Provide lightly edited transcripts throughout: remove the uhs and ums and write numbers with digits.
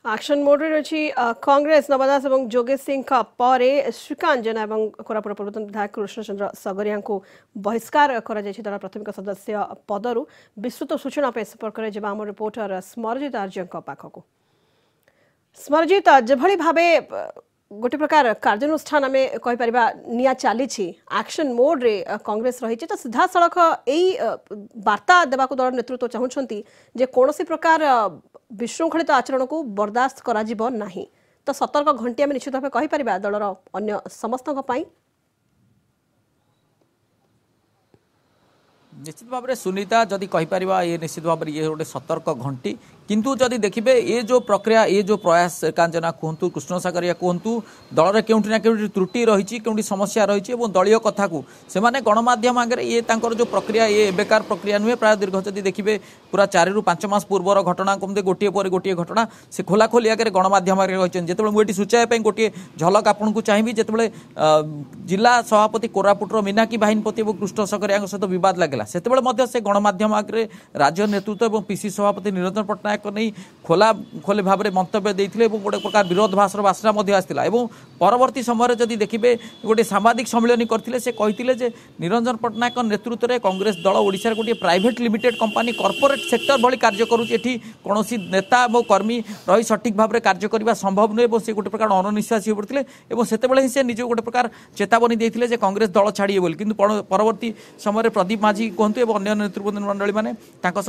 Auction mode रही कांग्रेस नवदास और जोगेश सिंह पर श्रीकांत जेना और कोरापुट पूर्वतन विधायक कृष्णचंद्र सगरिया को बहिष्कार दल प्राथमिक सदस्य पदर विस्तृत सूचना संपर्क में आम रिपोर्टर स्मरजित आर्य पाखक स्मरजित जभली भावे गोटे प्रकार कार्यानुष्ठान आम कहीपर निया चली एक्शन मोड रे कांग्रेस रही तो सीधा सड़क यही वार्ता देवाक दल नेतृत्व चाहते जे कौन प्रकार विशृंखलित आचरण को बर्दाश्त करा नहीं तो सतर्क घंटी आम निश्चित भाव कहीपर दलर अन्य समस्त निश्चित भाव में सुनीता जदि कहीपर ये निश्चित भाव में ये गोटे सतर्क घंटी किंतु जदि देखिए ये जो प्रक्रिया ये जो प्रयास कांजना कहतु कृष्ण सागरिया कहतु दल में केउठी ना केउठी त्रुटि रही केउठी समस्या रही दलीय कथा को सेमाने गणमाध्यम आगे ये जो प्रक्रिया ये बेकार प्रक्रिया नुहे प्राय दीर्घ जदि देखिए पूरा 4 ରୁ 5 मास पूर्वर घटना कमते गोटे पर गोटे घटना से खोलाखोली आगे गणमाध्यम आगे रही जो मुझे सूचाइबा गोटे झलक आपन को चाहिए जो जिला सभापति कोरापुटर मीनाक्षी बाहिनीपति और कृष्ण सागरिया सहित बद लगे से गणमाध्यम आगे राज्य नेतृत्व और पीसी सभापति निरंजन पट्टनायक नहीं खोला खोले भाव में मंतव्य देते गोटे प्रकार विरोधाभासर बासना आसाला परवर्ती समय जदि देखिए गोटे सांबादिक सम्मेलन करते से कहते निरंजन पट्टनायक नेतृत्व में कांग्रेस दल ओडिशार गोटे private limited company corporate sector भली कार्य करुच्ची कौन नेता और कर्मी रही सठिक भाव में कार्य करने संभव नुहे से गोटे प्रकार अननिश्वास हो पड़ते से से निज गोटे प्रकार चेतावनी देते कांग्रेस दल छाड़िए बोली किंतु परवर्ती समय प्रदीप माझी कहतु और अन्य नेतृत्व मंडली मैंने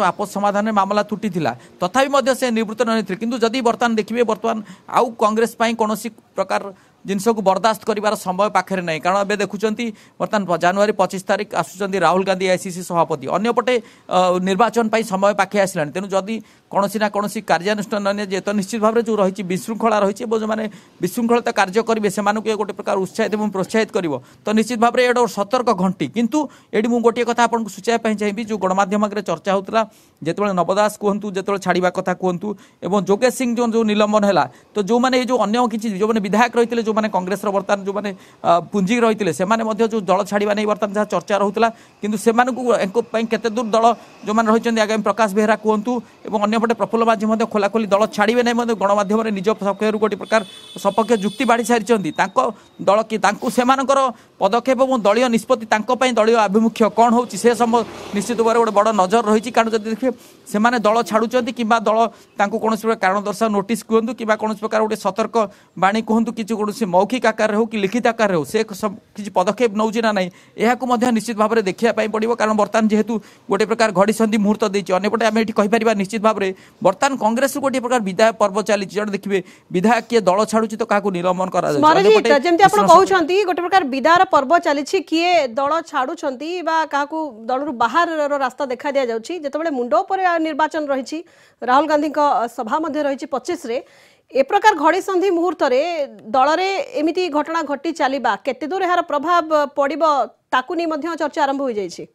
आपस समाधान में मामला तुटी तथापि से निवृत्त नहीं किंतु जदि बर्तमान देखिए बर्तमान आउ कांग्रेस कौन प्रकार जिनस को बर्दाश्त कर समय पाखे नहीं कारण ए देखुं बर्तमान जनवरी 25 तारिख आसुच्च राहुल गांधी आईसीसी सभापति अंपटे निर्वाचन समय पाखे आसला तेणु जदि कौन ना कौन कार्यानुष्ठान नहीं तो निश्चित भाव में जो रही विशृंखला रही जो मैंने विशृंखलित कार्य करेंगे से गोटे प्रकार उत्साहित और प्रोत्साहित कर तो निश्चित भाव में ये सतर्क घंटी किंतु ये मुझे गोटे कथा आपको सूचाइबा चाहिए जो गणमाध्यम आगे चर्चा होता जो नवदास कहतु जो छाड़ा कथा कहतु और जोगेश सिंह जो निलंबन है तो जो मैंने जो अन्य किसी जो मैंने विधायक रही जो मैंने कांग्रेस बर्तमान जो मैंने पुंजी रही से जो दल छाड़ा नहीं बर्तमान जहाँ चर्चा रोला किंतु से केते दूर दल जो मैंने रही आगामी प्रकाश बेहरा कहतु और अन्यपटे प्रफुल्ल माझी खोलाखोली दल छाड़े नहीं गणमाध्यम गोटे प्रकार सपक्ष जुक्ति बाढ़ी सारी दल कि पदक्षेप और दलीय निष्पत्ति दलीय आभिमुख्य कौन हो निश्चित भाव गोटे बड़ नजर रही कारण जब देखिए से दल छाड़ुंट कि दल कौन कारण दर्शा नोटिस कहतु कि कौन प्रकार गोटे सतर्क बाणी कहतु कि कौन मौखिक आकार हो कि लिखित आकार हो से किसी पदक्षेप नौ ना ना यह निश्चित भाव में देखापी पड़ो कारण बर्तमान जेहेतु गोटे प्रकार घड़ी संधि मुहूर्त देती अंपटे आम ये कहीपर निश्चित भाव में बर्तमान कांग्रेस गोटे प्रकार विधायक पर्व चली जब देखिए विधायक किए दल छाड़ू तो क्या निलंबन कर गोटे प्रकार विदार पर्व चली किए दल छाड़ू दल बाहर रास्ता देखा दि जाऊँगी जो मुंड पर निर्वाचन रही राहुल गांधी सभा रही 25 ए प्रकार घड़ी संधि मुहूर्त दल में एमती घटना घटी चलवा केते दूर यार प्रभाव पड़ो ताकू नहीं चर्चा आरंभ हो जाए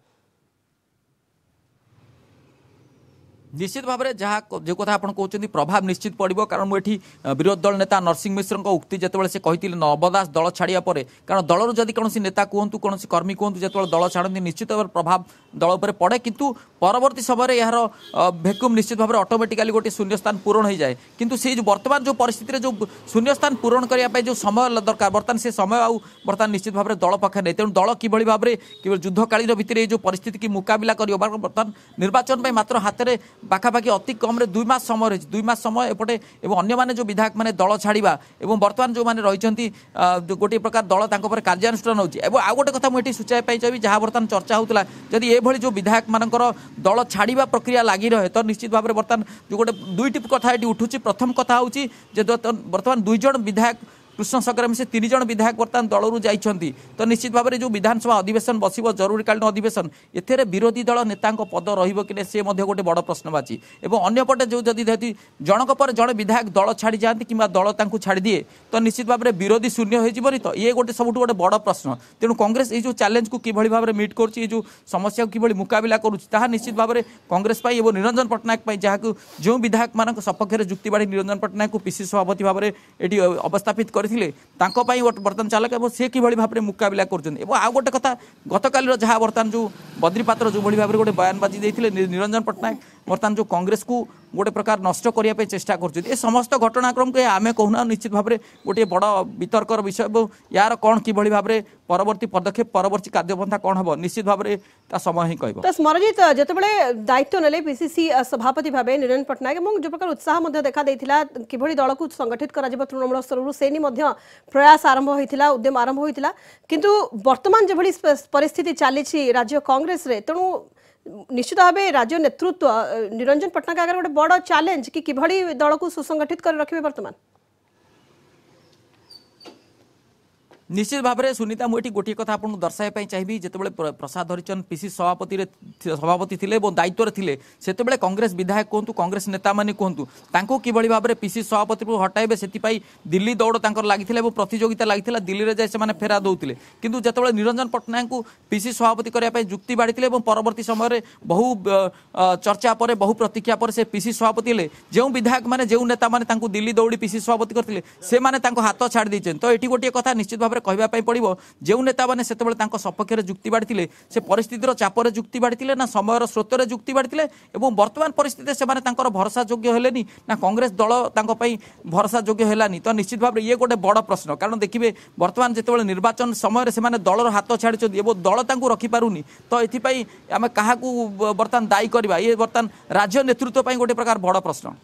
निश्चित भाव में जहाँ जो कथा आप कहते प्रभाव निश्चित पड़ो कारण मुझे विरोधी दल नेता नरसिंह मिश्र उक्ति जो से कहते नवदास दल छाड़ा पर कारण दलर जदि कौन नेता कहतु कौन कर्मी कहतु जो दल छाड़ती निश्चित भाव प्रभाव दल पर पड़े किंतु परवर्ती समय यार भैक्यूम निश्चित भाव में ऑटोमेटिकली गोटे शून्यस्थान पूरण हो जाए किंतु से जो वर्तमान जो परिस्थिति जो शून्यस्थान पूरण करने जो समय दरकार बर्तमान से समय बर्तमान निश्चित भाव में दल पाखे नहीं तेणु दल किभली भाव में केवल युद्धकालीन भितर जो परिस्थिति की मुकाबला कर बर्तमान निर्वाचन मात्र हाथ में पाखापाखि अति कम 2 मास समय रही 2 मास समय एपटे अन्य जो विधायक मैंने दल छाड़ा और बर्तमान जो मैंने रही गोटे प्रकार दल पर कार्यानुष्ठान होती आ गोटे कथा मुझे सूचाइबा चाहिए जहाँ बर्तमान चर्चा होता जदि ये जो विधायक मानकर दल छाड़ा प्रक्रिया लगी रहे तो निश्चित भाव में बर्तमान जो गोटे 2टी कथा ये उठूँ प्रथम कथा हूँ बर्तमान 2 जण विधायक कृष्ण सागर से 3 जण विधायक बर्तमान दलू जाइछंती तो निश्चित भाव में जो विधानसभा अधिवेशन बसिबो जरूरीकालीन अधिवेशन एथेरे विरोधी दल नेता पद रहिबो कि से गोटे बड़ प्रश्नवाची और अन्यपटे जो जदि जनक पर जड़े विधायक दल छाड़ी जाती कि दल तांकु छाड़ी दिए तो निश्चित भाव में विरोधी शून्य हो तो ये गोटे सबुठ गोटे बड़ प्रश्न तेणु कांग्रेस ये जो चैलेंज को किभली भाव में मीट करुच्ची जो समस्या को किभली मुकाबला करुच्ची निश्चित भाव में कांग्रेस और निरंजन पट्टनायक जहाँ जो विधायक मान सपक्ष जुक्ति बाढ़ी निरंजन पट्टनायक को पीसी सभापति भाव में ये अवस्थापित कर बर्तमान चालक सी कि भाव में मुकाबला कर गोटे कथा गतकाल जहाँ बर्तमान जो बद्रीपात्र जो भाव में गोटे बयानबाजी देते निरंजन पट्टनायक बर्तमान जो कांग्रेस को गोटे प्रकार नष्ट करने चेष्टा कर समस्त घटनाक्रम को आम कहूना निश्चित भाव में गोटे बड़ वितर्कर विषय यार कौन कि भाव में परवर्ती पदक्षेप परवर्ती कार्यपंथा कौन हम निश्चित भाव में समय ही कह। तो स्मरजित जिते दायित्व नेले पीसीसी सभापति भाव निरंजन पट्टनायक और जो प्रकार उत्साह देखा कि दल को संगठित कर तृणमूल स्तर से प्रयास आरंभ होता उद्यम आरंभ होता किंतु वर्तमान जो परिस्थिति चली राज्य कांग्रेस रे तेणु निश्चित भाव राज्य नेतृत्व निरंजन पट्टनायक आगे गोटे बड़ चैलेंज कि दल को सुसंगठित कर रखिए वर्तमान निश्चित भाव में सुनीता मुझे गोटे कथा आपको दर्शाई चाहिए जिते प्रसाद हरिचंद पीसी सभापति थे दायित्व थे से कांग्रेस विधायक कहतु कांग्रेस नेता मैंने कहतु कि भाव में पीसी सभापति को हटाइबे से दिल्ली दौड़ लगी प्रतियोगिता लगी दिल्ली में जाए से फेरा दौले किंतु जिते निरंजन पट्टनायक को पीसी सभापति करने जुक्ति बाढ़ी परवर्ती समय बहु चर्चा पर बहु प्रतिक्रिया पर से पीसी सभापति हेले जो विधायक मैंने जो नेता मैंने दिल्ली दौड़ी पीसी सभापति करते से हाथ छाड़ी तो ये गोटे कथा निश्चित भाव कहवाई पड़ो जो नेता मैंने से सपक्ष जुक्ति बाढ़ी से परिस्थितिर चापर जुक्ति बाढ़ी ना समय स्रोतर जुक्ति बाढ़ी और वर्तमान परिस्थिति से भरोसा योग्य हेलेनी ना कांग्रेस दल भरोसा योग्य हेलानी तो निश्चित भाव में ये गोटे बड़ प्रश्न कारण देखिए वर्तमान जिते निर्वाचन समय से दलर हाथ छाड़ी दल रखिपारूनी तो ये आम क्या बर्तमान दायी करवा ये बर्तमान राज्य नेतृत्व गोटे प्रकार बड़ प्रश्न।